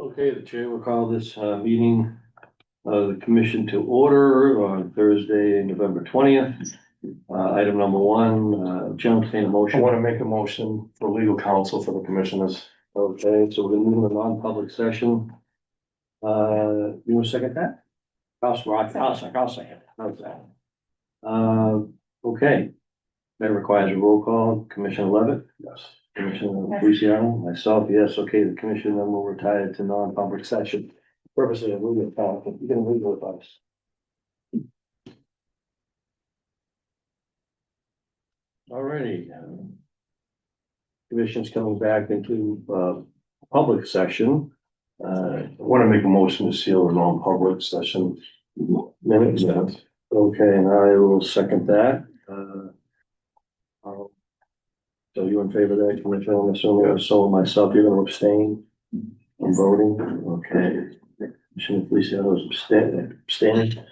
Okay, the chair will call this meeting of the commission to order on Thursday, November 20th. Item number one, Chair will entertain a I motion. want to make a motion for legal counsel for the commissioners. Okay, so we're gonna move to a non-public session. You want to second that? I'll second. How's that? Okay. That requires a roll call. Commissioner Levitt? Yes. Commissioner Feliciano? Myself, yes. Okay, the commission then will retire to non-public session. Purposes of legal counsel. You can legal advice. Alrighty. Commission's coming back into public session. I want to make a motion to seal the non-public session Minutes. minutes. Okay, and I will second that. So you in favor of that, Commissioner? I'm assuming, so myself, you're gonna abstain from voting? Okay. Commissioner Feliciano is abstaining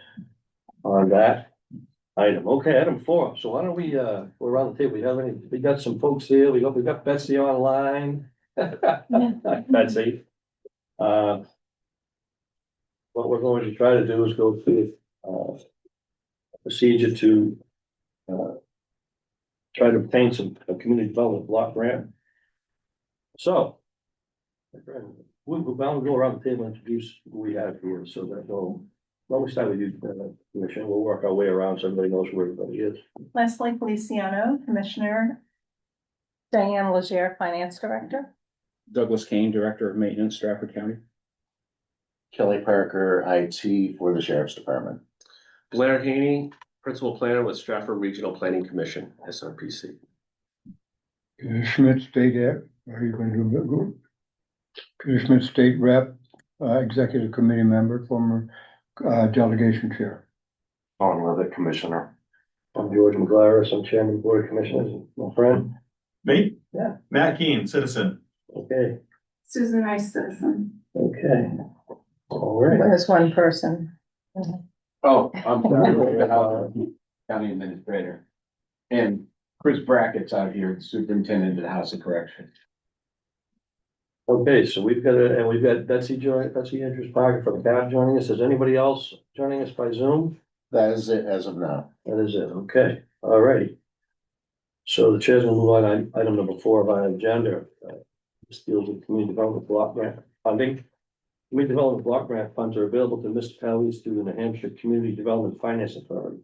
on that item. Okay, item 4. So why don't we, go around the table? We got some folks here. We got Betsy online. Betsy. What we're going to try to do is go through, a procedure to, try to obtain a community development block grant. So. We'll go around the table and introduce who we have here, so that why don't we start with you, Commissioner, we'll work our way around so everybody knows where everybody is. Leslie Feliciano, Commissioner. Diane Legere, Finance Director. Douglas Kane, Director of Maintenance, Strafford County. Kelly Parker, IT for the Sheriff's Department. Blair Haney, Principal Planner with Strafford Regional Planning Commission, SRPC. Schmidt State Rep, are you going to do it? Schmidt State Rep, Executive Committee Member, former Delegation Chair. On with it, Commissioner. I'm George McGlaris, I'm Chairman of the Board of Commissioners, my friend. Me? Yeah. Matt Keen, citizen. Okay, Susan Rice, citizen. okay. All right. There's one person. Oh, I'm County Administrator. And Chris Brackett's out here, Superintendent of the House of Correction. Okay, so we've got Betsy Andrews Parker from the CAB joining us. Is anybody else joining us by Zoom? That is it as of now. That is it, okay, all righty. So the chair's gonna move on item number 4 of our agenda. This deals with community development block grant funding. Community development block grant funds are available to municipalities through the New Hampshire Community Development Finance Authority.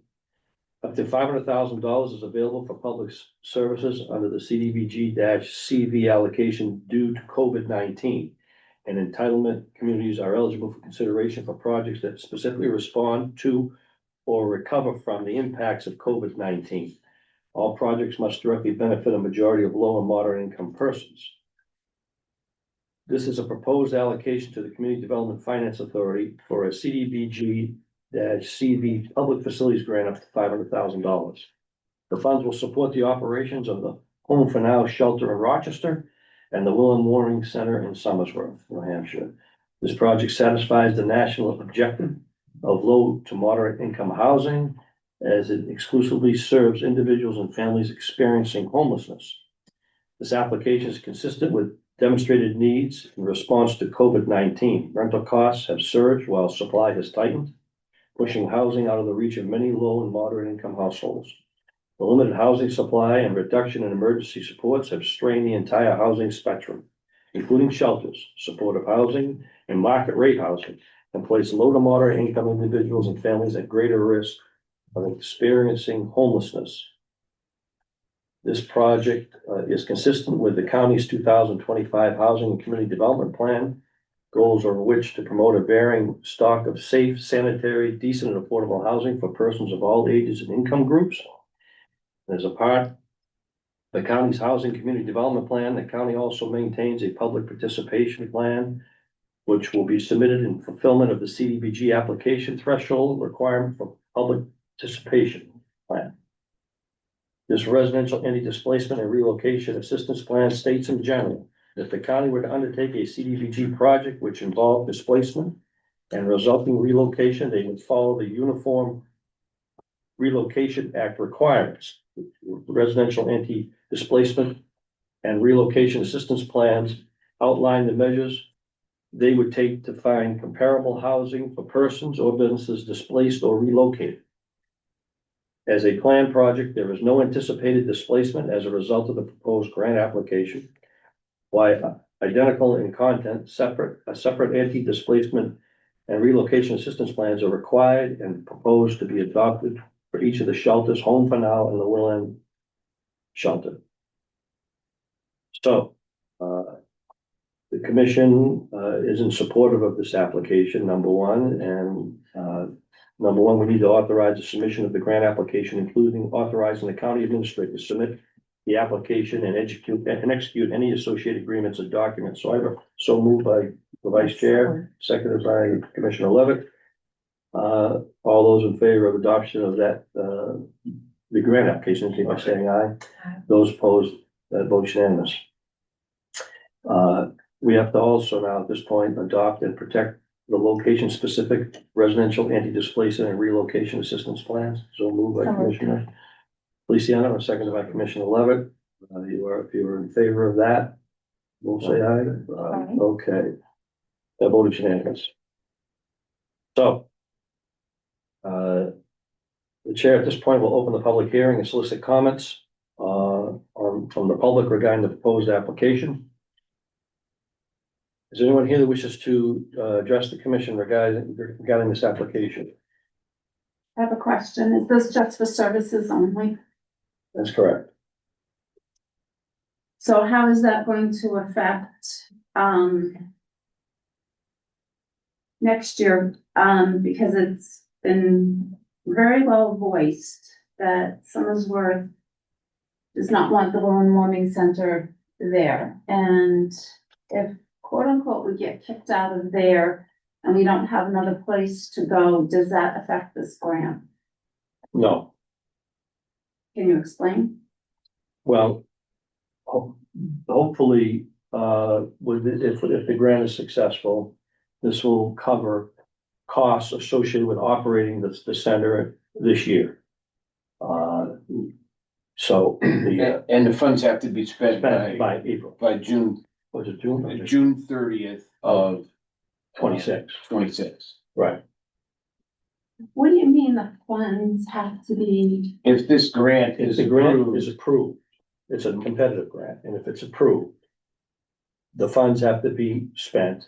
Up to $500,000 is available for public services under the CDBG-CV allocation due to COVID-19. And entitlement communities are eligible for consideration for projects that specifically respond to or recover from the impacts of COVID-19. All projects must directly benefit a majority of low and moderate income persons. This is a proposed allocation to the Community Development Finance Authority for a CDBG-CV Public Facilities Grant up to $500,000. The funds will support the operations of the Home for Now shelter in Rochester and the William Warning Center in Somersworth, New Hampshire. This project satisfies the national objective of low to moderate income housing as it exclusively serves individuals and families experiencing homelessness. This application is consistent with demonstrated needs in response to COVID-19. Rental costs have surged while supply has tightened, pushing housing out of the reach of many low and moderate income households. The limited housing supply and reduction in emergency supports have strained the entire housing spectrum, including shelters, supportive housing, and market rate housing, and place low to moderate income individuals and families at greater risk of experiencing homelessness. This project is consistent with the county's 2025 Housing and Community Development Plan, goals of which to promote a varying stock of safe, sanitary, decent, and affordable housing for persons of all ages and income groups. As a part of the county's Housing Community Development Plan, the county also maintains a public participation plan, which will be submitted in fulfillment of the CDBG application threshold requirement for public participation plan. This residential anti-displacement and relocation assistance plan states in general that if the county were to undertake a CDBG project which involved displacement and resulting relocation, they would follow the Uniform Relocation Act requirements. Residential anti-displacement and relocation assistance plans outline the measures they would take to find comparable housing for persons or businesses displaced or relocated. As a planned project, there is no anticipated displacement as a result of the proposed grant application. While identical in content, separate anti-displacement and relocation assistance plans are required and proposed to be adopted for each of the shelters, Home for Now and the Willand shelter. So, the commission, is in supportive of this application, number one, and, number one, we need to authorize the submission of the grant application, including authorizing the county administrator to submit the application and execute any associated agreements and documents. So moved by the vice chair, seconded by Commissioner Levitt. All those in favor of adoption of that, the grant application, indicate by saying aye. Those opposed, that vote unanimous. We have to also now at this point adopt and protect the location-specific residential anti-displacement and relocation assistance plans. So moved by Commissioner Feliciano, and seconded by Commissioner Levitt. If you are in favor of that, we'll say aye. Aye. Okay. That vote is unanimous. So, the chair at this point will open the public hearing and solicit comments, from the public regarding the proposed application. Is there anyone here that wishes to, address the commission regarding this application? I have a question. Is this just for services only? That's correct. So how is that going to affect, next year? Because it's been very well voiced that Summersworth does not want the Willand Warming Center there. And if quote unquote we get kicked out of there and we don't have another place to go, does that affect this grant? No. Can you explain? Well, hopefully, if the grant is successful, this will cover costs associated with operating the center this year. So And the funds have to be spent by April, by June, was it June? June 30th of 26, 26. right. What do you mean the funds have to be? If this grant If is the grant approved, is approved, it's a competitive grant, and if it's approved, the funds have to be spent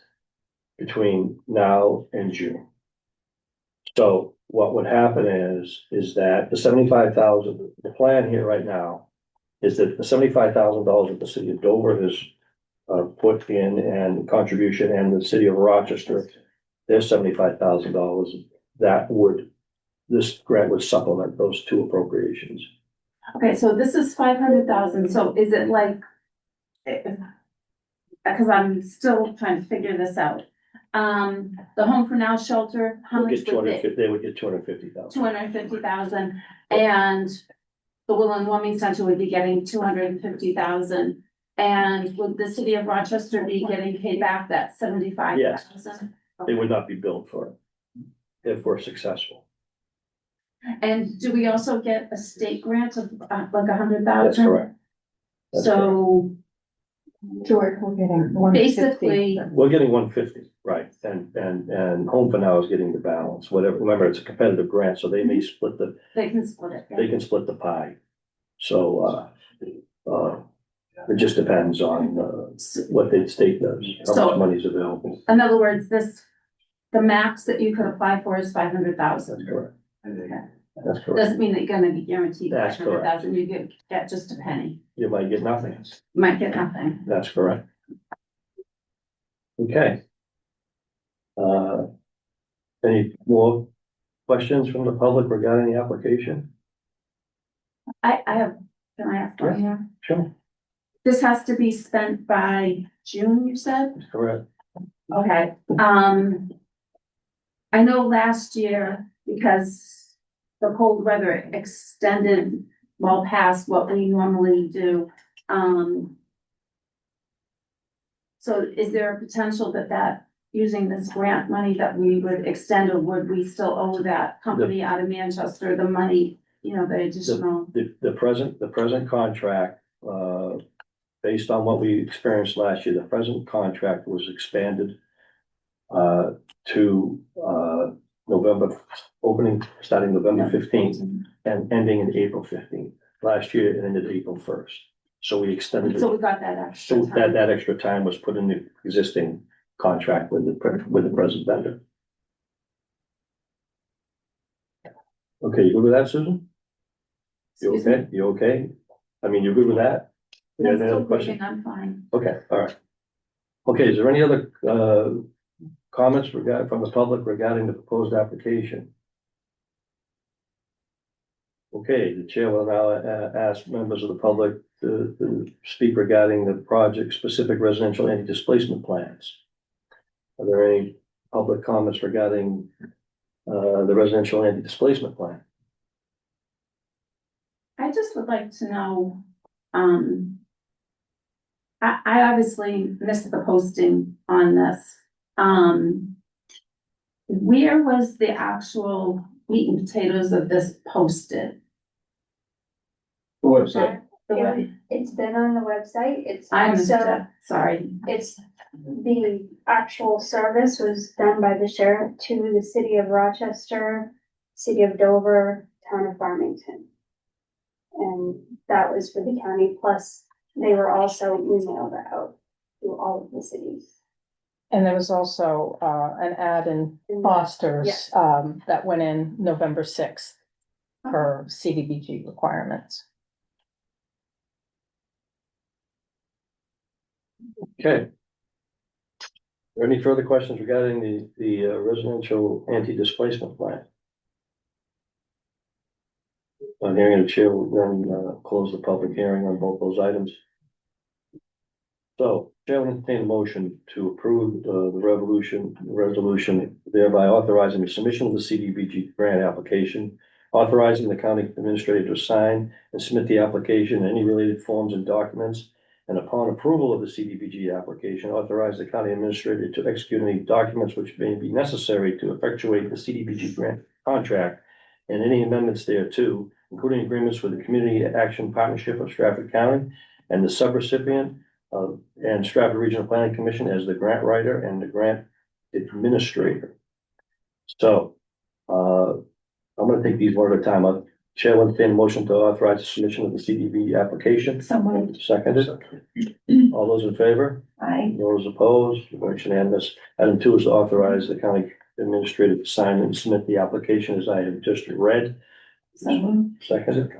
between now and June. So what would happen is that the 75,000, the plan here right now is that the $75,000 that the city of Dover has put in and contribution, and the city of Rochester, their $75,000, this grant would supplement those two appropriations. Okay, so this is 500,000, so is it like? Because I'm still trying to figure this out. The Home for Now shelter, how They much would they? would get 250,000. 250,000, and the Willand Warming Center would be getting 250,000. And would the city of Rochester be getting paid back that 75,000? They would not be billed for it if we're successful. And do we also get a state grant of like 100,000? That's correct. That's So George, we're getting 150. basically, We're getting 150, right, and Home for Now is getting the balance, whatever, remember, it's a competitive grant, so they may split they can split it. they can split the pie. So, it just depends on, what the state does, how So- much money's available. In other words, the max that you could apply for is 500,000. That's correct. That's correct. Doesn't mean that you're gonna be guaranteed That's correct. 500,000, you get just a penny, You might get nothing. you might get nothing. That's correct. Okay. Any more questions from the public regarding the application? I have, can I ask one more? Sure. This has to be spent by June, you said? That's correct. Okay, I know last year, because the cold weather extended well past what we normally do, so is there a potential that using this grant money that we would extend, or would we still owe that company out of Manchester the money, the additional? The present contract, based on what we experienced last year, the present contract was expanded to, November, starting November 15th and ending in April 15th. Last year it ended April 1st. So we extended So it. we got that extra So time. that extra time was put in the existing contract with the present vendor. Okay, you good with that, Susan? You Excuse me? okay? You okay? I mean, you're good with that? You I'm have any still other question? breathing, I'm fine. Okay, all right. Okay, is there any other, comments from the public regarding the proposed application? Okay, the chair will now ask members of the public to speak regarding the project-specific residential anti-displacement plans. Are there any public comments regarding the residential anti-displacement plan? I just would like to know, I obviously missed the posting on this. Where was the actual meat and potatoes of this posted? The website. The web- It's been on the website, it's I missed also, it, sorry. it's, the actual service was done by the sheriff to the city of Rochester, city of Dover, town of Farmington. And that was for the county, plus they were also emailed out to all of the cities. And there was also an ad in Foster's Yes. that went in November 6th for CDBG requirements. Okay. Are there any further questions regarding the residential anti-displacement plan? I'm hearing the chair will then close the public hearing on both those items. So, chair will entertain a motion to approve the resolution thereby authorizing the submission of the CDBG grant application, authorizing the county administrator to sign and submit the application and any related forms and documents, and upon approval of the CDBG application, authorize the county administrator to execute any documents which may be necessary to effectuate the CDBG grant contract and any amendments thereto, including agreements with the Community Action Partnership of Strafford County and the subrecipient and Strafford Regional Planning Commission as the grant writer and the grant administrator. So, I'm gonna take these one at a time. Chair will entertain a motion to authorize the submission of the CDB application. So moved. Seconded. All those in favor? Aye. Those opposed? Vote unanimous. Item 2 is to authorize the county administrator to sign and submit the application as I have just read. So moved. Seconded.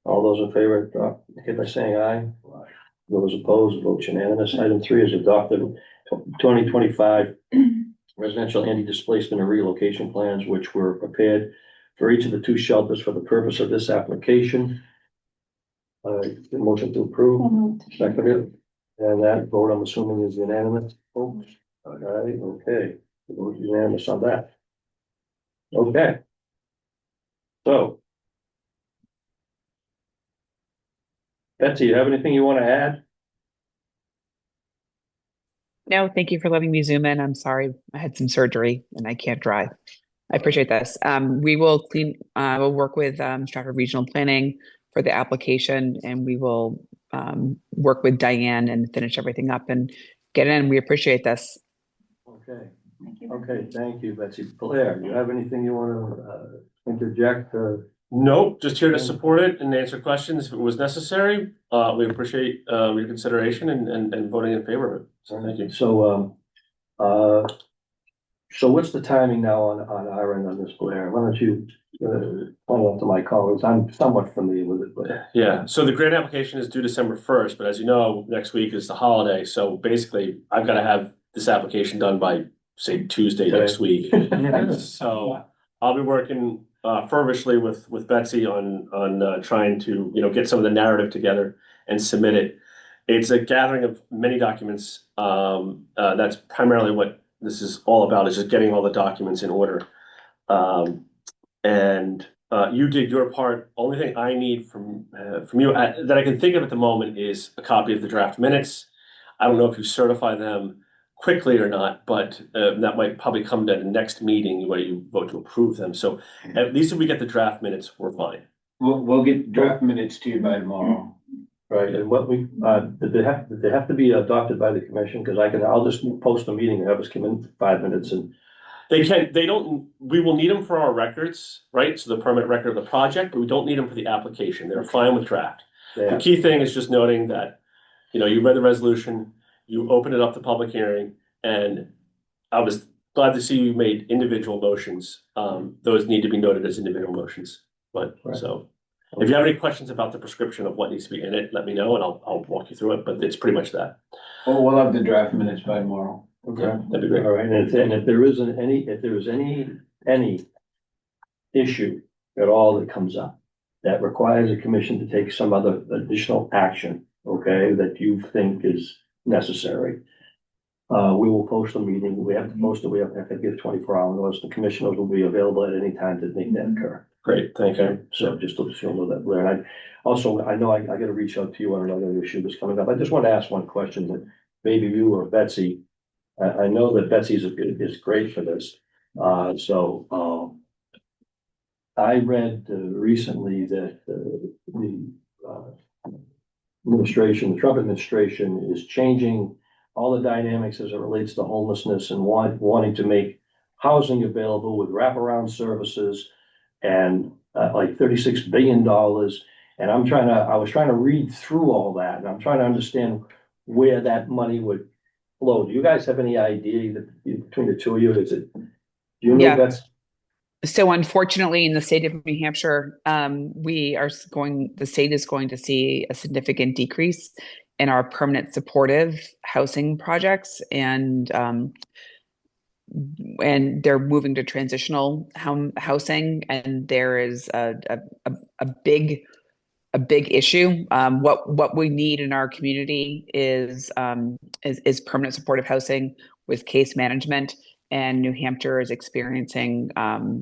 All those in favor, indicate by saying aye. Those opposed, vote unanimous. Item 3 is adopted 2025 residential anti-displacement and relocation plans, which were prepared for each of the 2 shelters for the purpose of this application. Motion to approve, seconded, and that vote, I'm assuming, is unanimous, folks. All right, okay, vote unanimous on that. Okay. So. Betsy, you have anything you want to add? No, thank you for letting me zoom in. I'm sorry, I had some surgery and I can't drive. I appreciate this. We will we'll work with Strafford Regional Planning for the application, and we will work with Diane and finish everything up and get it in. We appreciate this. Okay, okay, thank you, Betsy. Blair, you have anything you want to interject? Nope, just here to support it and answer questions if it was necessary. We appreciate your consideration and voting in favor of it. So thank you. So what's the timing now on our end on this, Blair? Why don't you point out to my colleagues? I'm somewhat familiar with it, but. Yeah, so the grant application is due December 1st, but as you know, next week is the holiday. So basically, I've got to have this application done by, say, Tuesday next week. So I'll be working fervently with Betsy on trying to, get some of the narrative together and submit it. It's a gathering of many documents. That's primarily what this is all about, is just getting all the documents in order. And you did your part. Only thing I need from you that I can think of at the moment is a copy of the draft minutes. I don't know if you certify them quickly or not, but that might probably come to the next meeting where you vote to approve them. So at least if we get the draft minutes, we're fine. We'll get draft minutes to you by tomorrow. Right, and what we, did they have to be adopted by the commission? Because I'll just post a meeting and have us come in for 5 minutes and. We will need them for our records, right? So the permanent record of the project, but we don't need them for the application. They're fine with draft. The Yeah, key thing is just noting that, you read the resolution, you open it up to public hearing, and I was glad to see you made individual motions. Those need to be noted as individual motions. But, Right. so, if you have any questions about the prescription of what needs to be in it, let me know and I'll walk you through it, but it's pretty much that. Well, we'll have the draft minutes by tomorrow. okay, That'd be great. all right, and if there isn't if there is any issue at all that comes up that requires the commission to take some other additional action, okay, that you think is necessary, we will post a meeting. We have to post it. We have to give 24-hour notice. The commissioners will be available at any time to make that occur. Great, thank you. Okay, so just to let you know that, Blair. And I know I gotta reach out to you on another issue that's coming up. I just want to ask one question that maybe you or Betsy, I know that Betsy is great for this. I read recently that the administration, the Trump administration is changing all the dynamics as it relates to homelessness and wanting to make housing available with wraparound services and like $36 billion. And I was trying to read through all that, and I'm trying to understand where that money would flow. Do you guys have any idea that between the two of you, do you know Yeah. that's? So unfortunately, in the state of New Hampshire, the state is going to see a significant decrease in our permanent supportive housing projects, and they're moving to transitional housing, and there is a big issue. What we need in our community is permanent supportive housing with case management. And New Hampshire is experiencing,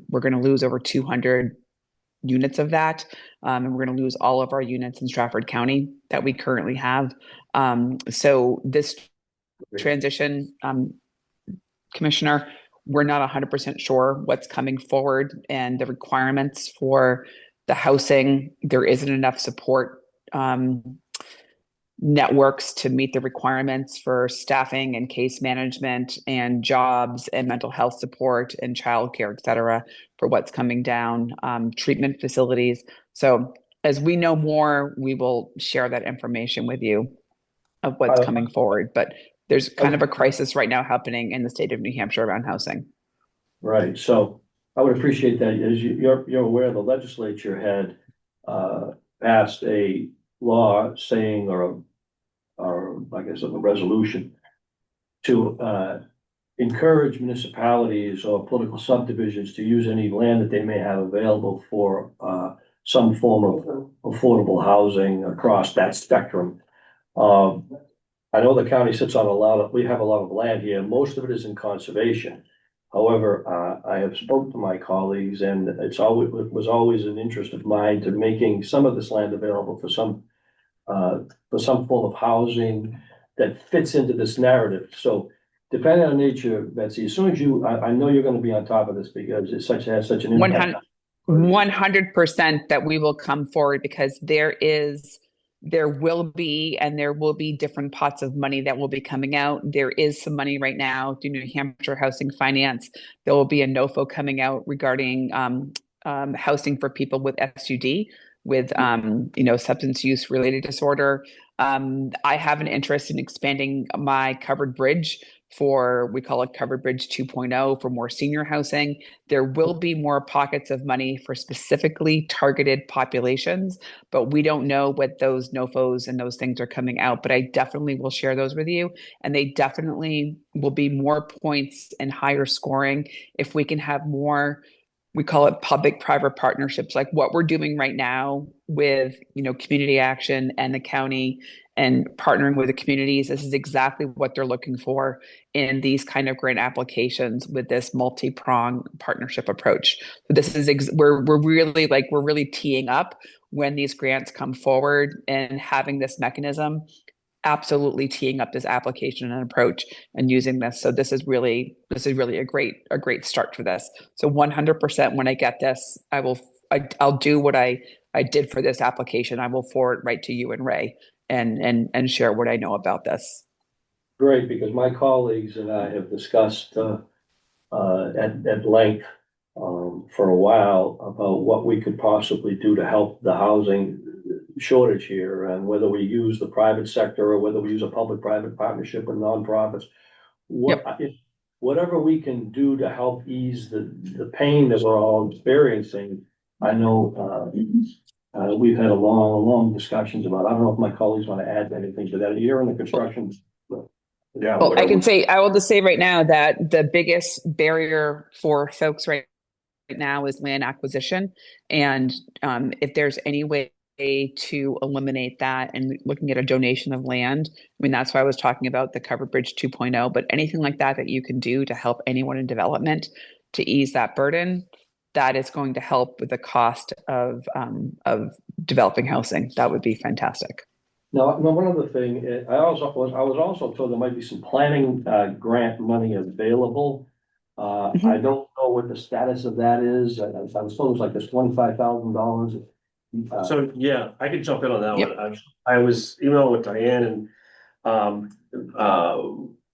we're going to lose over 200 units of that. And we're going to lose all of our units in Strafford County that we currently have. So this transition, Commissioner, we're not 100% sure what's coming forward and the requirements for the housing. There isn't enough support networks to meet the requirements for staffing and case management and jobs and mental health support and childcare, et cetera, for what's coming down, treatment facilities. So as we know more, we will share that information with you of what's coming forward. But there's kind of a crisis right now happening in the state of New Hampshire around housing. Right, so I would appreciate that. As you're aware, the legislature had passed a law saying, or I guess a resolution to encourage municipalities or political subdivisions to use any land that they may have available for some form of affordable housing across that spectrum. I know the county sits on we have a lot of land here. Most of it is in conservation. However, I have spoken to my colleagues, and it was always an interest of mine to making some of this land available for some form of housing that fits into this narrative. So depending on nature, Betsy, as soon as I know you're gonna be on top of this because it has such an impact. 100% that we will come forward, because there will be different pots of money that will be coming out. There is some money right now through New Hampshire Housing Finance. There will be a NOFO coming out regarding housing for people with SUD, with substance use related disorder. I have an interest in expanding my covered bridge we call it Covered Bridge 2.0 for more senior housing. There will be more pockets of money for specifically targeted populations, but we don't know what those NOFOs and those things are coming out. But I definitely will share those with you. And they definitely will be more points and higher scoring if we can have more, we call it public-private partnerships, like what we're doing right now with, community action and the county and partnering with the communities. This is exactly what they're looking for in these kind of grant applications with this multi-pronged partnership approach. So this is we're really teeing up when these grants come forward and having this mechanism, absolutely teeing up this application and approach and using this. So this is really a great start for this. So 100% when I get this, I'll do what I did for this application. I will forward right to you and Ray, and share what I know about this. Great, because my colleagues and I have discussed, at length, for a while about what we could possibly do to help the housing shortage here, and whether we use the private sector or whether we use a public-private partnership with nonprofits. Whatever we can do to help ease the pain that we're all experiencing. I know, we've had a long discussions about, I don't know if my colleagues want to add anything to that. You're in the construction. Yeah. Well, I whatever. can say, I will just say right now that the biggest barrier for folks right now is land acquisition. And if there's any way to eliminate that and looking at a donation of land, I mean, that's why I was talking about the Covered Bridge 2.0, but anything like that that you can do to help anyone in development to ease that burden, that is going to help with the cost of developing housing. That would be fantastic. No, one other thing, I was also told there might be some planning, grant money available. I don't know what the status of that is. I was told it was like this $25,000. So, yeah, I could jump in on that Yep. one. I was emailing with Diane and,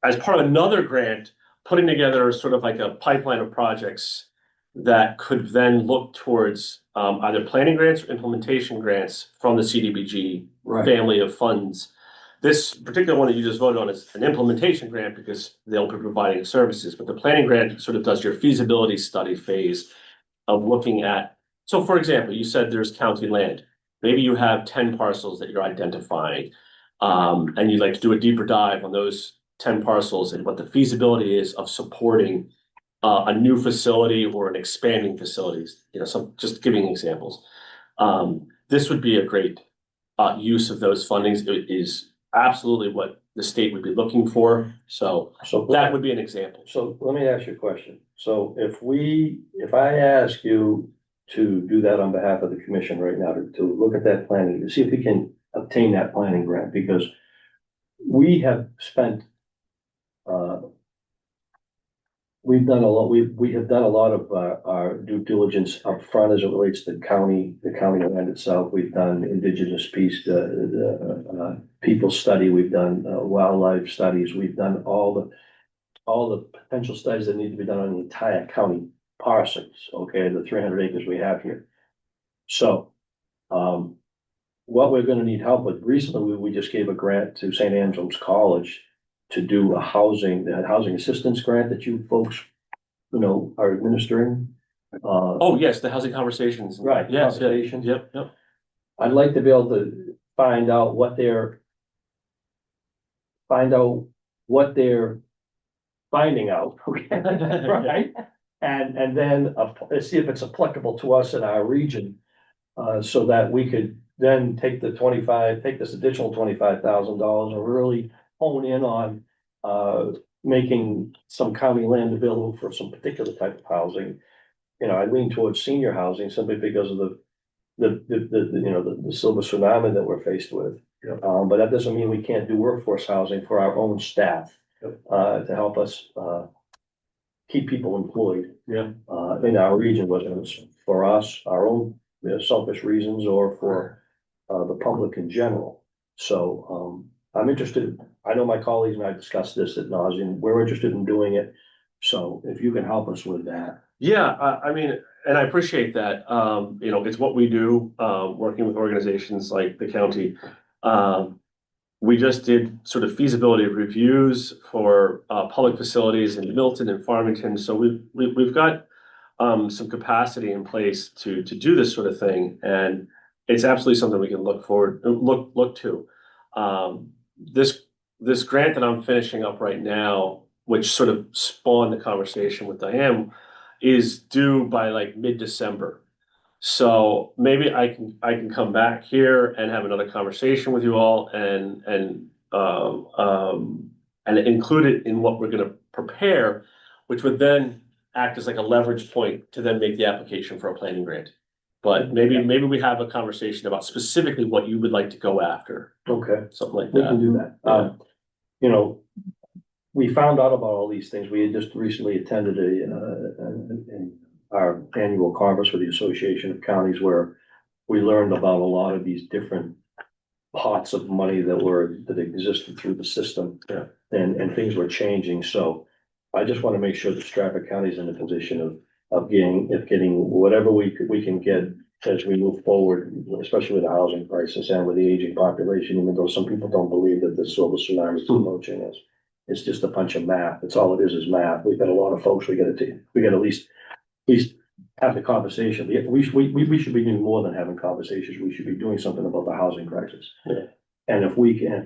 as part of another grant, putting together sort of like a pipeline of projects that could then look towards, either planning grants or implementation grants from the CDBG Right. family of funds. This particular one that you just voted on is an implementation grant because they'll be providing services, but the planning grant sort of does your feasibility study phase of looking at. So for example, you said there's county land. Maybe you have 10 parcels that you're identifying, and you'd like to do a deeper dive on those 10 parcels and what the feasibility is of supporting a new facility or an expanding facilities, so just giving examples. This would be a great use of those fundings. It is absolutely what the state would be looking for. So that would be an example. So let me ask you a question. So if I ask you to do that on behalf of the commission right now, to look at that planning, to see if we can obtain that planning grant, because we have spent, we've done a lot, we have done a lot of our due diligence up front as it relates to the county land itself. We've done indigenous piece, people study, we've done wildlife studies, we've done all the potential studies that need to be done on the entire county parsons, okay, the 300 acres we have here. So, what we're gonna need help with, recently, we just gave a grant to St. Anselm's College to do the housing assistance grant that you folks, are administering. Oh, yes, the housing conversations. Right, Yes, conversations. Yep. I'd like to be able to find out what they're finding out, okay, right? And then see if it's applicable to us in our region, so that we could then take this additional $25,000 and really hone in on making some county land available for some particular type of housing. I lean towards senior housing simply because of the silver tsunami that we're faced with. Yep. But that doesn't mean we can't do workforce housing for our own staff, to help us keep people employed. Yeah. In our region, whether it's for us, our own selfish reasons, or for the public in general. So I'm interested. I know my colleagues and I discussed this ad nauseam. We're interested in doing it. So if you can help us with that. Yeah, I mean, and I appreciate that. It's what we do, working with organizations like the county. We just did sort of feasibility reviews for public facilities in Milton and Farmington. So we've got some capacity in place to do this sort of thing, and it's absolutely something we can look to. This grant that I'm finishing up right now, which sort of spawned the conversation with Diane, is due by like mid-December. So maybe I can come back here and have another conversation with you all and include it in what we're gonna prepare, which would then act as like a leverage point to then make the application for a planning grant. But maybe we have a conversation about specifically what you would like to go after, Okay, something like we can that. do that. We found out about all these things. We had just recently attended our annual conference with the Association of Counties, where we learned about a lot of these different pots of money that existed through the system. Yeah. And things were changing, so I just wanna make sure that Strafford County's in a position of getting whatever we can get as we move forward, especially with the housing crisis and with the aging population, even though some people don't believe that the silver tsunami is approaching us. It's just a bunch of math. That's all it is math. We've got a lot of folks, we gotta at least have the conversation. We should be doing more than having conversations. We should be doing something about the housing crisis. Yeah. And if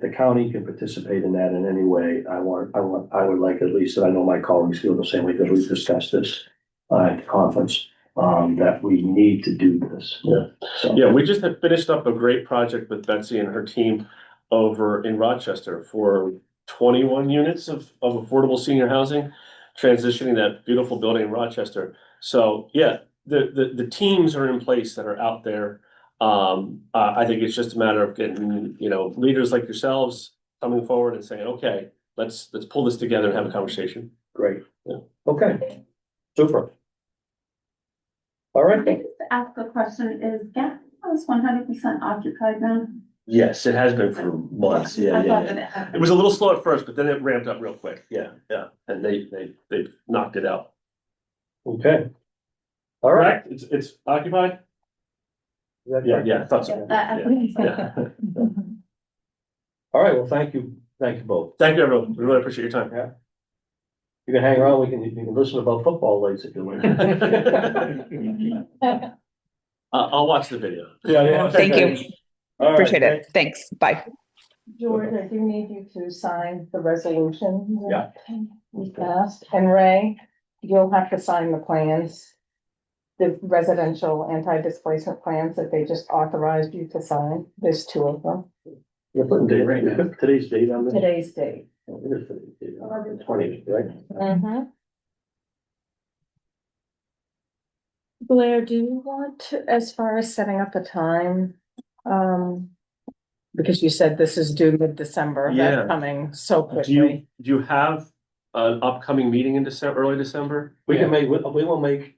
the county can participate in that in any way, I would like at least, and I know my colleagues feel the same way, because we've discussed this at the conference, that we need to do this. Yeah. So, Yeah, we just have finished up a great project with Betsy and her team over in Rochester for 21 units of affordable senior housing, transitioning that beautiful building in Rochester. So, yeah, the teams are in place that are out there. I think it's just a matter of getting, leaders like yourselves coming forward and saying, okay, let's pull this together and have a conversation. great. Yeah. Okay, super. All right. To ask a question, is gas house 100% occupied now? Yes, it has been for months. I thought that it had It was a little slow at first, but then it ramped up real quick. Yeah, and they knocked it out. Okay. All right. Correct? It's occupied? Is that Yeah, correct? yeah, I thought so. That- Yeah. All right, well, thank you both. Thank you, everyone. We really appreciate your time. Yeah. You can hang around, you can listen about football lates if you like. I'll watch the video. Yeah. Thank you. All right, Appreciate it. Thanks. Bye. George, I do need you to sign the resolution. Yeah. We passed, and Ray, you'll have to sign the plans. The residential anti-displacement plans that they just authorized you to sign. There's 2 of them. You're putting today's date on this? Today's date. It is today's date, 20, right? Mm-hmm. Blair, do you want to, as far as setting up a time, because you said this is due mid-December, Yeah. that's coming so Do quickly. you have an upcoming meeting in December, early December? We will make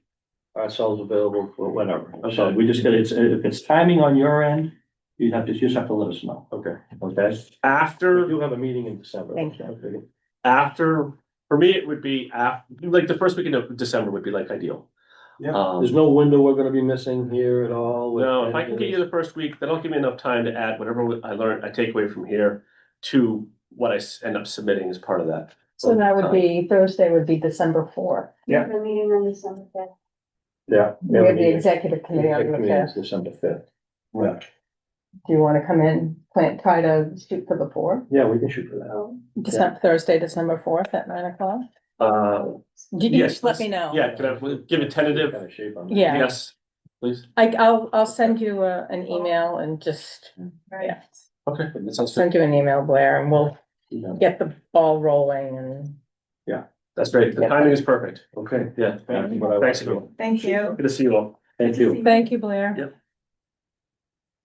ourselves available for whenever. So we just if it's timing on your end, you just have to let us know. Okay. Okay? We After, do have a meeting in December. Thank you. Okay. for me, it would be like the first week of December would be like ideal. Yeah, Um, there's no window we're gonna be missing here at all. with No, if I can get you the first week, that'll give me enough time to add whatever I take away from here to what I end up submitting as part of that. So that would be, Thursday would be December 4th. We have a meeting on December 5th. Yeah. We have the executive committee on the Executive 5th. December 5th. Yeah, Do you want to come in, try to shoot for the 4th? yeah, we can shoot for that. Thursday, December 4th at 9 o'clock? Yes, Let me know. Yeah, can I give a tentative? Kind of shape on that. Yeah, Yes, please. I'll send you an email and just, yeah, Okay, that sounds good. send you an email, Blair, and we'll Yeah. get the ball rolling and. That's great. The timing is perfect. Okay. Yeah. Thanks, everyone. Thank you. Good to see you all. Thank you. Thank you, Blair. Yep.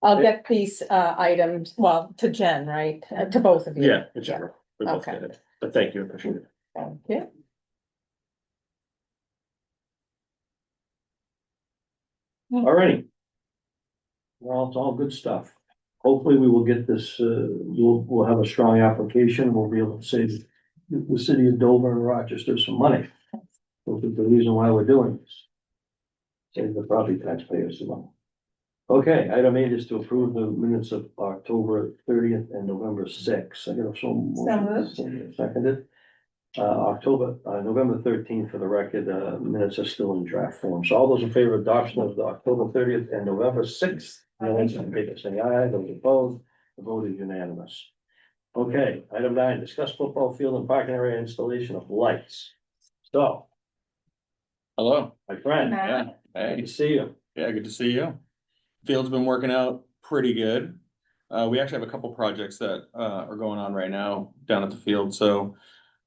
I'll get these items, well, to Jen, right? To both of you. Yeah, whichever. We both Okay. get it. But thank you, appreciate it. Thank you. Alrighty. Well, it's all good stuff. Hopefully we will get this, we'll have a strong application. We'll be able to save the city of Dover and Rochester some money. Which is the reason why we're doing this. Save the property taxpayers some money. Okay, item 8 is to approve the minutes of October 30th and November 6th. I got seconded. November 13th for the record, minutes are still in draft form. So all those in favor of adoption of the October 30th and November 6th, say aye. Those opposed, the vote is unanimous. Okay, item 9, discuss football field and parking area installation of lights. So, Hello. my friend, Yeah. good Hey. to see you. Yeah, good to see you. Field's been working out pretty good. We actually have a couple projects that are going on right now down at the field. So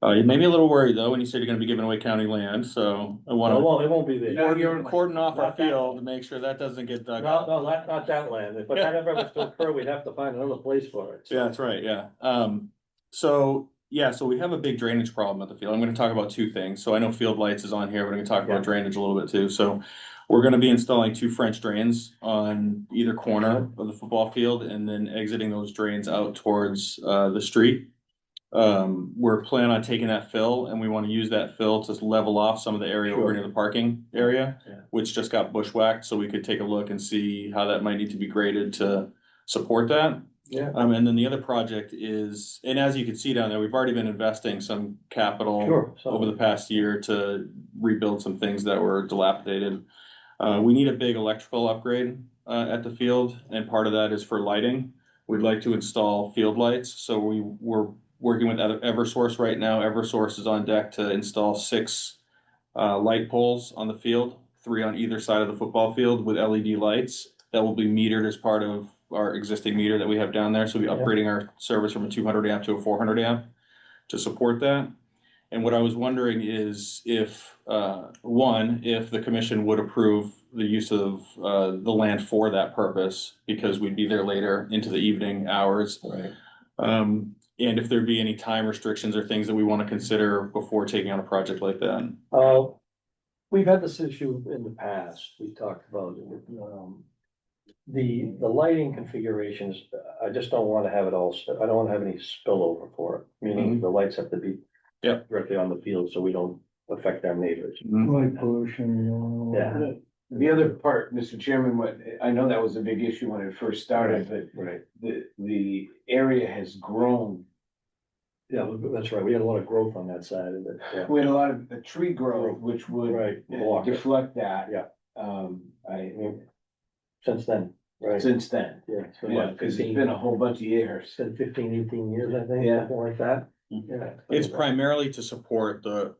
you may be a little worried though when you said you're going to be giving away county land. So I want to. It won't be there. You're cordon off our Not that field land. to make sure that doesn't get dug No, up. no, not that land. If that ever was to occur, we'd have to find another place for it. So- Yeah, that's right. Yeah. So Yeah, so we have a big drainage problem at the field. I'm gonna talk about two things. So I know field lights is on here, but I'm gonna talk Yeah. about drainage a little bit too. So we're gonna be installing 2 French drains on either corner of the football field and then exiting those drains out towards the street. We're planning on taking that fill and we want to use that fill to level off some of the area over Sure. near the parking area, Yeah. which just got bushwhacked, so we could take a look and see how that might need to be graded to support that. Yeah. And then the other project is, and as you can see down there, we've already been investing some capital Sure. over the past year to rebuild some things that were dilapidated. We need a big electrical upgrade at the field, and part of that is for lighting. We'd like to install field lights, so we're working with Eversource right now. Eversource is on deck to install 6 light poles on the field, 3 on either side of the football field with LED lights that will be metered as part of our existing meter that we have down there. So we'll be upgrading our service from a 200 amp to a 400 amp to support that. And what I was wondering is if, one, if the commission would approve the use of the land for that purpose, because we'd be there later into the evening hours. Right. And if there'd be any time restrictions or things that we want to consider before taking on a project like that. We've had this issue in the past. We talked about it. The lighting configurations, I just don't want to have it all, I don't want to have any spillover for it, meaning the lights have to be Yep. directly on the field so we don't affect our neighbors. Light pollution. Yeah. The other part, Mr. Chairman, what, I know that was a big issue when it first started, but Right. the area has grown. Yeah, that's right. We had a lot of growth on that side of it. Yeah. We had a lot of the tree growth, which would Right. Block it. deflect that. Yeah. I, Since then, right? since then, Yeah. It's been yeah, what, because it's 15 been a whole bunch of It's years. been 15, 18 years, I think, Yeah. something like that. Yeah. It's primarily to support the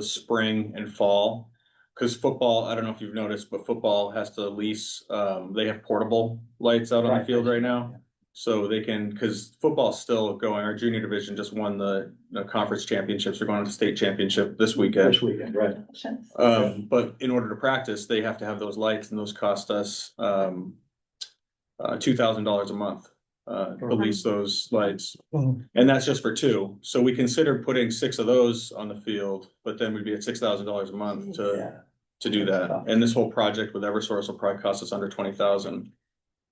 spring and fall. Cause football, I don't know if you've noticed, but football has to lease, they have portable lights out on the Right. field right now. So they can, cause football's still going, our junior division just won the conference championships, they're going to state championship this weekend. This weekend, right? But in order to practice, they have to have those lights and those cost us, $2,000 a month. To lease those lights, and that's just for 2. So we considered putting 6 of those on the field, but then we'd be at $6,000 a month to do that. And this whole project with Eversource will probably cost us under 20,000.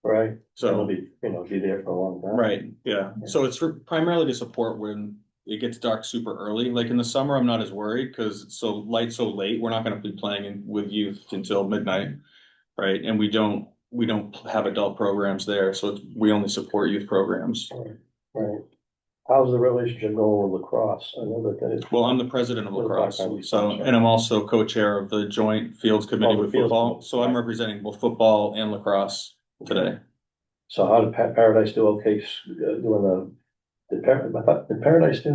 Right. So it'll So, be, be there for a long time. right, yeah. So it's primarily to support when it gets dark super early. Like in the summer, I'm not as worried because it's so light so late. We're not going to be playing with youth until midnight, right? And we don't have adult programs there, so we only support youth programs. Right. How's the relationship going with lacrosse? I know that. Well, I'm the president of lacrosse, Okay. so, and I'm also co-chair of the joint fields committee Oh, the with fields football, committee. so I'm representing both football and lacrosse today. So how did Paradise do okay doing did Paradise do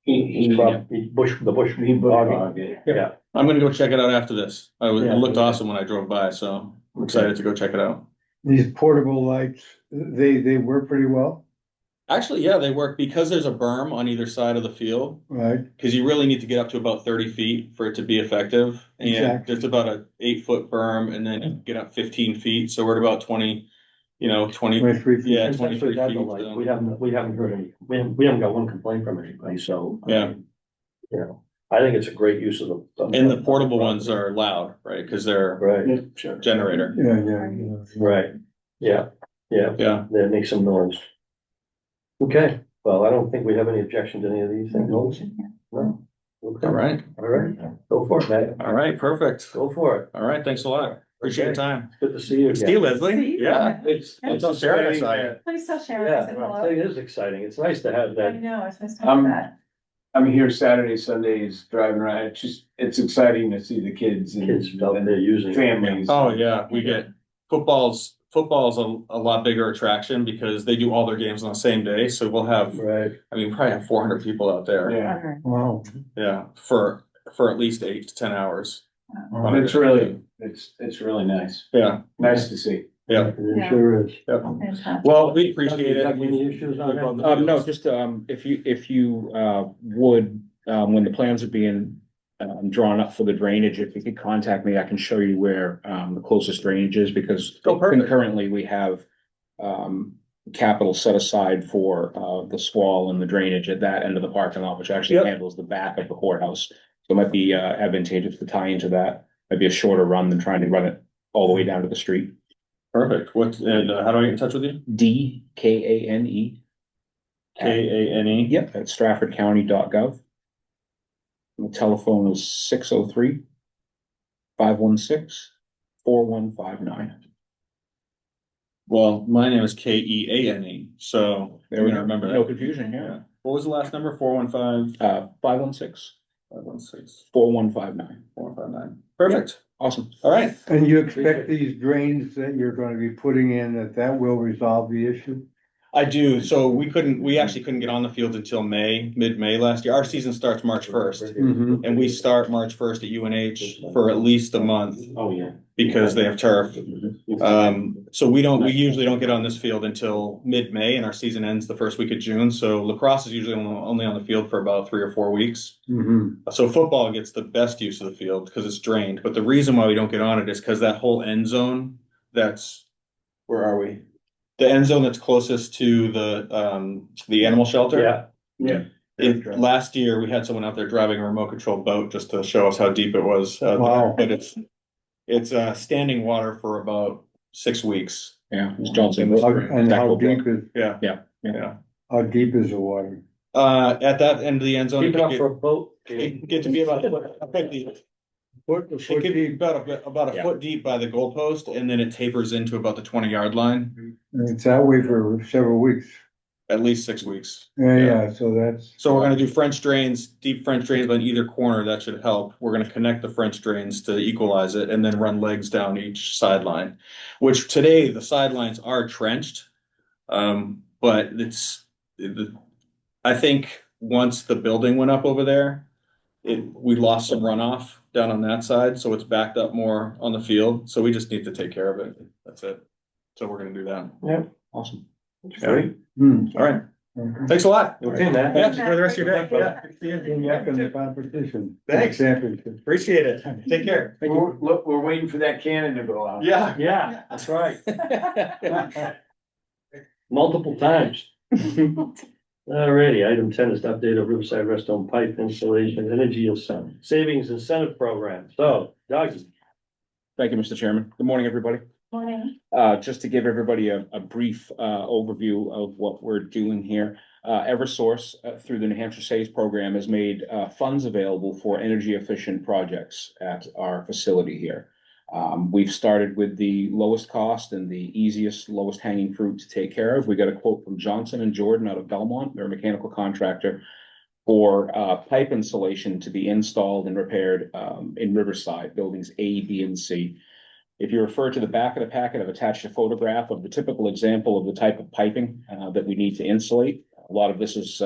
the, bush hogging? Yeah. I'm gonna go check it out after this. It Yeah. looked awesome when I drove by, so I'm excited to go check it out. These portable lights, they work pretty well, Actually, yeah, they work because there's a berm on either side of the field, right? because you really need to get up to about 30 feet for it to be effective. And Exactly. there's about a 8-foot berm and then get up 15 feet, so we're at about 20, 20. 23 feet. Yeah, Since we 23 had feet. the light, we haven't heard any, we haven't got one complaint from anybody, so. Yeah. I think it's a great use of the. And the portable ones are loud, right? Because they're Right, generator. Yeah. right, yeah, Yeah. they make some noise. Okay, well, I don't think we have any objection to any of these things. No? Okay. All right. All right, go for it, Matt, All right. Perfect. go for it. All right. Thanks a lot. Appreciate your Okay. time. Good to see you See you, again. Leslie. Yeah. It's on Saturday side. Please tell Sharon Yeah, I said hello. it is exciting. It's nice to have I that. know, it's nice to have that. I'm here Saturday, Sundays, driving around. It's exciting to see the kids and Kids out there using. it. families. Oh yeah. We get football's a lot bigger attraction because they do all their games on the same day. So we'll have, Right, probably have 400 people out there. Yeah, Wow. Yeah. For at least 8 to 10 hours. it's really nice. Yeah. Nice to see. Yeah. it sure is. Fantastic. Well, we appreciate You got it. any issues on that? No, just, if you would, when the plans are being, drawn up for the drainage, if you could contact me, I can show you where, the closest drainage is, because Oh, perfect. concurrently we have, capital set aside for, the swale and the drainage at that end of the parking lot, which actually Yep. handles the back of the courthouse. So it might be, advantageous to tie into that. Might be a shorter run than trying to run it all the way down to the street. Perfect. What, and how do I get in touch with you? DKANE. KANE? Yep, at straffordcounty.gov. The telephone is 603-516-4159. Well, my name is KEANE, so There we you're go. gonna remember No that. confusion, yeah. What was the last number? 415 516-4159. 4159. Perfect. Awesome. All right. And you expect these drains that you're gonna be putting in, that will resolve the issue? I do. So we actually couldn't get on the field until mid-May last year. Our season starts March 1st. Mhm. And we start March 1st at UNH for at least a month Oh, yeah. because they have turf. So we usually don't get on this field until mid-May, and our season ends the first week of June. So lacrosse is usually only on the field for about 3 or 4 weeks. Mhm. So football gets the best use of the field because it's drained. But the reason why we don't get on it is because that whole end zone, where are we? The end zone that's closest to the animal shelter. Yeah. Last year, we had someone out there driving a remote control boat just to show us how deep it was out Wow. there. But it's standing water for about 6 weeks. Yeah, it's Johnson. And how deep is, Yeah. Yeah. how deep is the water? At that end of the end zone, Keep it up for a boat. it can get to be about a foot deep. Foot, It could be about a foot deep by the goalpost, and then it tapers into about the 20-yard line, And it's that way for several weeks. at least 6 weeks. Yeah, so that's. So we're gonna do French drains, deep French drains on either corner. That should help. We're gonna connect the French drains to equalize it and then run legs down each sideline. Which today, the sidelines are trenched. But I think once the building went up over there, we lost some runoff down on that side, so it's backed up more on the field. So we just need to take care of it. That's it. So we're gonna do that. Awesome. Great. Hmm. All right. Okay. Thanks a lot. Okay, Matt. Yeah, enjoy the rest of your day. Yeah. Good luck in the competition. Thanks. Championship. Appreciate it. Take care. We're waiting for that cannon to go out. Yeah. Yeah, that's right. Multiple times. Alrighty, item 10 is to update of Riverside Redstone Pipe Installation Energy Savings Incentive Program. So, Doug. Thank you, Mr. Chairman. Good morning, everybody. Morning. Just to give everybody a brief overview of what we're doing here. Eversource, through the New Hampshire Saves Program, has made funds available for energy efficient projects at our facility here. We've started with the lowest cost and the easiest, lowest hanging fruit to take care of. We got a quote from Johnson and Jordan out of Belmont, they're a mechanical contractor, for pipe insulation to be installed and repaired in Riverside, buildings A, B, and C. If you refer to the back of the packet, I've attached a photograph of the typical example of the type of piping that we need to insulate. A lot of this is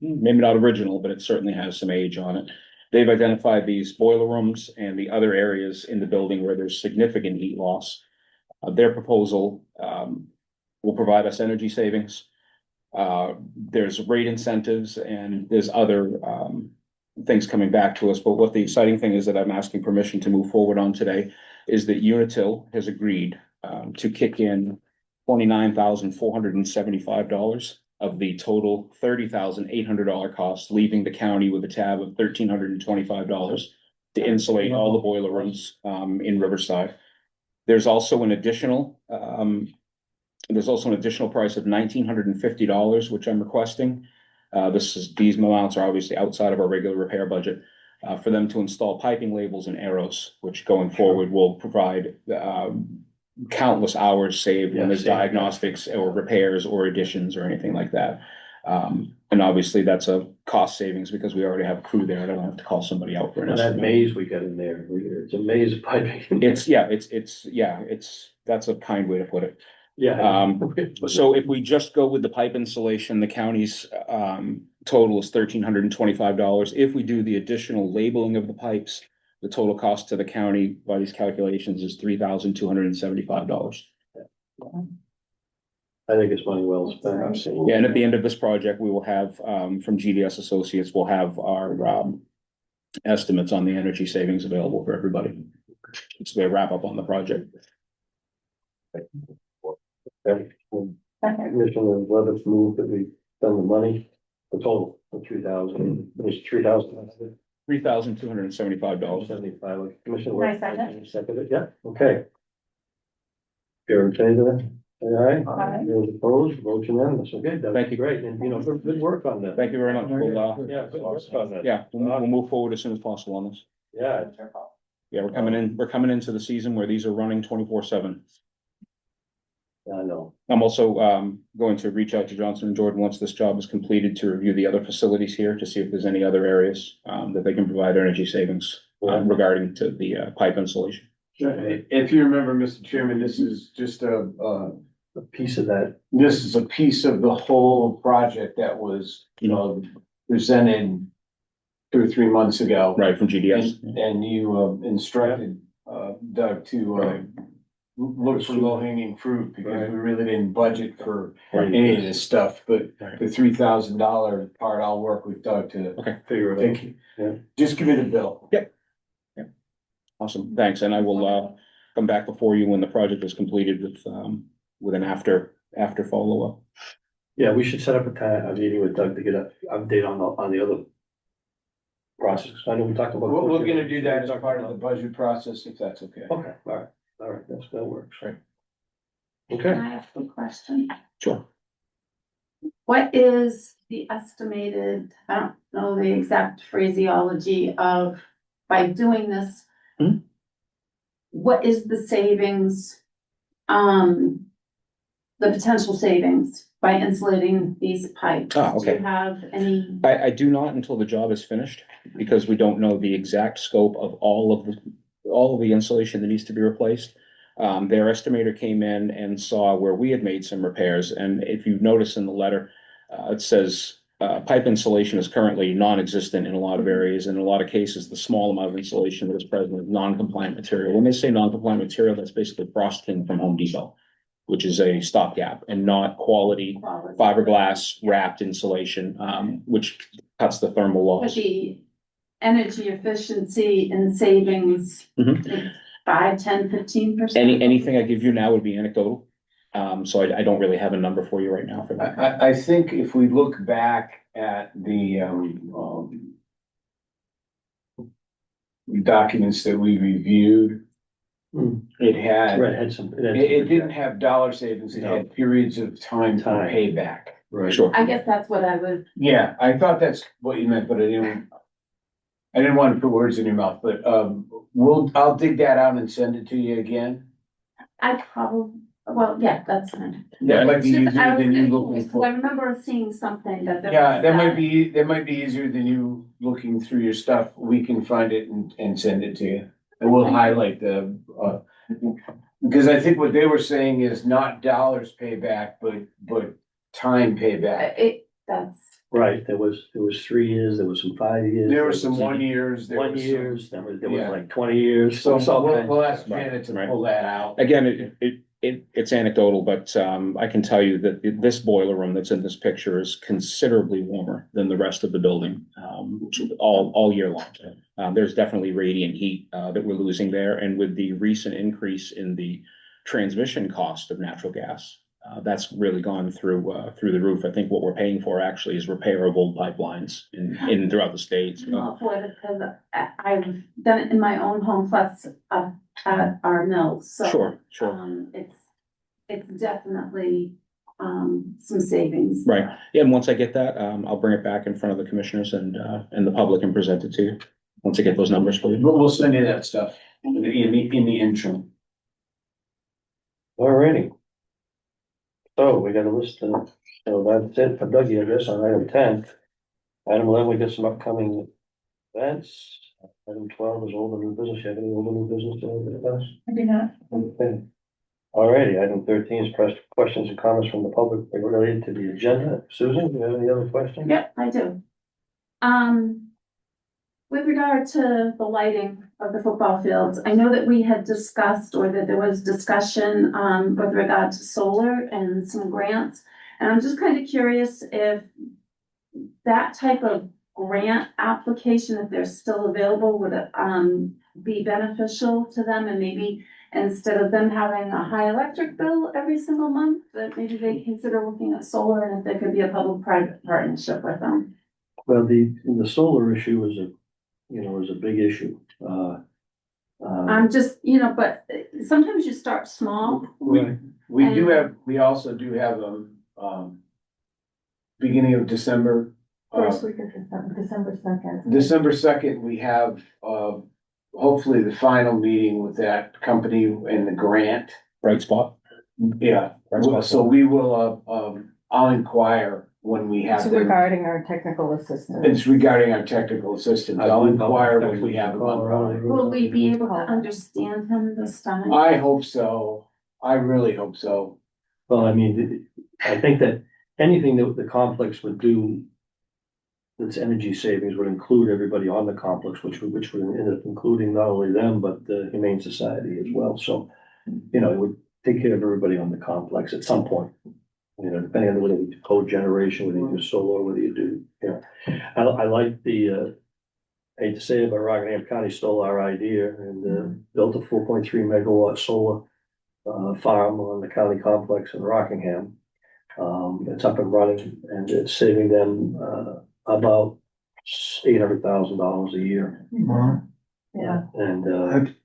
maybe not original, but it certainly has some age on it. They've identified these boiler rooms and the other areas in the building where there's significant heat loss. Their proposal will provide us energy savings. There's rate incentives and there's other things coming back to us. But what the exciting thing is that I'm asking permission to move forward on today is that Unitil has agreed to kick in $29,475 of the total $30,800 cost, leaving the county with a tab of $1,325 to insulate all the boiler rooms in Riverside. There's also an additional price of $1,950, which I'm requesting. These amounts are obviously outside of our regular repair budget. For them to install piping labels and arrows, which going forward will provide countless hours saved when there's diagnostics or repairs or additions or anything like that. And obviously that's a cost savings because we already have a crew there. I don't have to call somebody out for an That estimate. maze we got in there, it's a maze of piping. That's a kind way to put it. Yeah. So if we just go with the pipe insulation, the county's total is $1,325. If we do the additional labeling of the pipes, the total cost to the county by these calculations is $3,275. I think it's money well spent. Yeah, and at the end of this project, we will have from GDS Associates, we'll have our estimates on the energy savings available for everybody. It's their wrap up on the project. Commissioner Levitt moved that we done the money, the total of 3,000, it was 3,000. $3,275. 75, Commissioner. Nice, Levitt, seconded, yeah, okay. Fair and change of that, aye, those opposed, vote unanimous, okay, that Thank was you. great, and good work on that. Thank you very much. We'll, Yeah, good work on that. yeah, we'll move forward as soon as possible on this. Yeah, Yeah, we're coming into the season where these are running 24/7. I know, I'm also going to reach out to Johnson and Jordan once this job is completed to review the other facilities here to see if there's any other areas that they can provide energy savings regarding to the pipe insulation. If you remember, Mr. Chairman, this is just a piece of that, this is a piece of the whole project that was, presented 2 or 3 months ago. Right, from GDS. And you instructed Doug to look for low hanging fruit because we really didn't budget for any of this stuff, but the $3,000 part, I'll work with Doug to figure it out. thank you. Just give me the bill. Yep. Awesome, thanks, and I will come back before you when the project is completed with an after follow-up. Yeah, we should set up a meeting with Doug to get an update on the other process. I know we talked about. We're gonna do that as part of the budget process, if that's okay. Okay, all right, that works. Right. Okay, Can I ask a question? Sure. What is the estimated, I don't know the exact phraseology of, by doing this? Hmm? What is the savings, the potential savings by insulating these pipes? Ah, okay. Do you have any? I do not until the job is finished, because we don't know the exact scope of all of the insulation that needs to be replaced. Their estimator came in and saw where we had made some repairs, and if you notice in the letter, it says, pipe insulation is currently non-existent in a lot of areas. In a lot of cases, the small amount of insulation that is present is non-compliant material. When they say non-compliant material, that's basically frosting from Home Depot, which is a stopgap and not quality fiberglass wrapped insulation, which cuts the thermal But loss. the energy efficiency and savings, Mhm. 5, 10, 15%? Anything I give you now would be anecdotal. So I don't really have a number for you right now for that. I think if we look back at the documents that we reviewed, it had, right, had some. it didn't have dollar savings, it had periods of time for payback. Right. Sure. I guess that's what I was, Yeah, I thought that's what you meant, but I didn't want to put words in your mouth, but I'll dig that out and send it to you again. well, yeah, that's fine. That might be It's easier just- I was than you thinking, looking because for. I remember seeing something that. there Yeah, was that might be easier than you looking through your stuff. We can find it and send it to you. And we'll highlight because I think what they were saying is not dollars payback, but time payback. That's, Right, there was 3 years, there was some 5 years. There were some 1 years. there 1 was some- years, there was Yeah. like 20 years. So it's all kinds we'll of ask stuff. Janet to Right. pull that out. Again, it's anecdotal, but I can tell you that this boiler room that's in this picture is considerably warmer than the rest of the building, all year long. There's definitely radiant heat that we're losing there, and with the recent increase in the transmission cost of natural gas, that's really gone through the roof. I think what we're paying for actually is repairable pipelines in throughout the state. I'm all for it because I've done it in my own home plus at our mills, so. Sure. It's definitely, some savings. Right, yeah, and once I get that, I'll bring it back in front of the commissioners and the public and present it to you. Once I get those numbers for you. But we'll send you that stuff in the interim. Alrighty. So we got a list of, so that's it for Dougie, I guess, on item 10. Item 11, we got some upcoming events. Item 12 is old and new business. You have any old and new business to with us? I do not. Okay. Alrighty, item 13 is questions and comments from the public related to the agenda. Susan, do you have any other questions? Yep, I do. With regard to the lighting of the football fields, I know that we had discussed, or that there was discussion, with regard to solar and some grants. And I'm just kind of curious if that type of grant application, if they're still available, would, be beneficial to them and maybe instead of them having a high electric bill every single month, that maybe they consider looking at solar and if there could be a public-private partnership with them. Well, the solar issue is is a big issue. I'm just, but sometimes you start small. Right. We also do have, beginning of December. First week of December 2nd. December 2nd, we have, hopefully the final meeting with that company and the grant. Bright spot. Yeah, so we will, I'll inquire when we have. It's them. regarding our technical assistance. It's regarding our technical assistance. I'll inquire when we have them on. Will we be able to understand him this time? I hope so. I really hope so. Well, I mean, I think that anything that the complex would do that's energy savings would include everybody on the complex, which would end up including not only them, but the Humane Society as well. So, it would take care of everybody on the complex at some point. Depending on whether you do cogeneration, whether you do solar, whether you do, I like the, I hate to say it, but Rockingham County stole our idea and built a 4.3 megawatt solar farm on the county complex in Rockingham. It's up and running and it's saving them about $800,000 a year. Yeah. And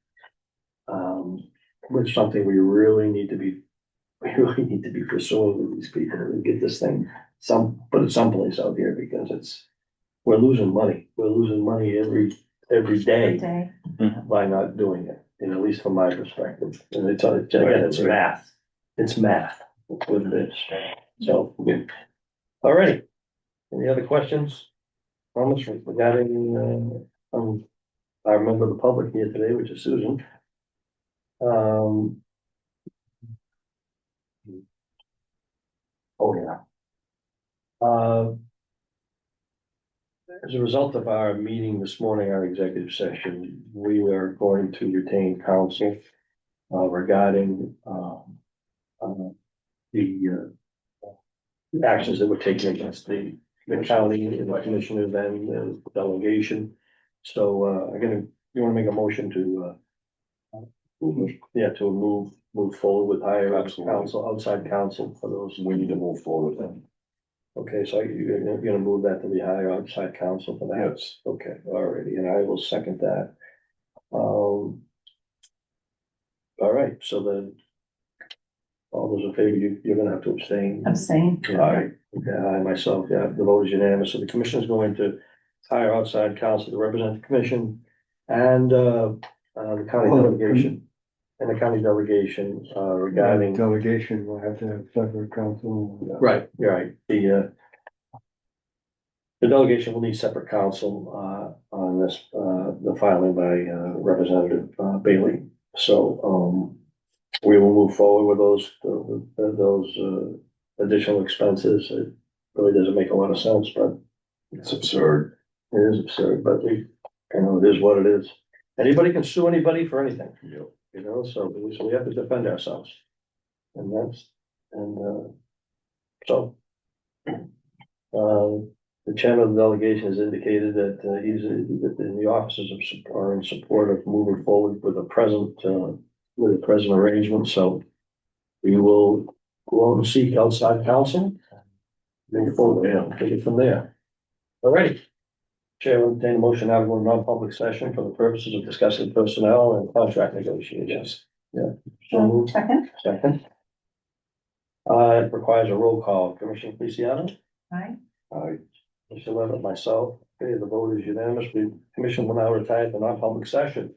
which is something we really need to be pursuing with these people and get this thing put it someplace out here because we're losing money. We're losing money every day by not doing it, at least from my perspective. And it's math. It's math. That's what it is. So, all right. Any other questions? Comments regarding, I remember the public here today, which is Susan. Oh, yeah. As a result of our meeting this morning, our executive session, we are going to retain counsel regarding the actions that were taken against the county and the commissioners and the delegation. So you want to make a motion to move forward with hire outside counsel for those. We need to move forward then. Okay, so you're gonna move that to the hire outside counsel for that? Yes. Okay, alrighty, and I will second that. All right, so then all those in favor, you're gonna have to abstain. Abstain. All right, okay, I myself, the vote is unanimous. So the commission is going to hire outside counsel to represent the commission and the county delegation. And the county delegation regarding. Delegation will have to have separate counsel. Right, you're right. The delegation will need separate counsel on this, the filing by Representative Bailey. So we will move forward with those additional expenses. It really doesn't make a lot of sense, but it's absurd. It is absurd, but it is what it is. Anybody can sue anybody for anything. So we have to defend ourselves. And so the chairman of the delegation has indicated that the officers are in support of moving forward with a present arrangement. So we will go out and seek outside counsel. Move forward, take it from there. All righty. Chair will entertain a motion now to go into non-public session for the purposes of discussing personnel and contract negotiations. Yeah. So moved. Second. Second. It requires a roll call. Commissioner Feliciano? Aye. Aye. Mr. Levitt, myself. Okay, the vote is unanimous. The commission will now retire to non-public session.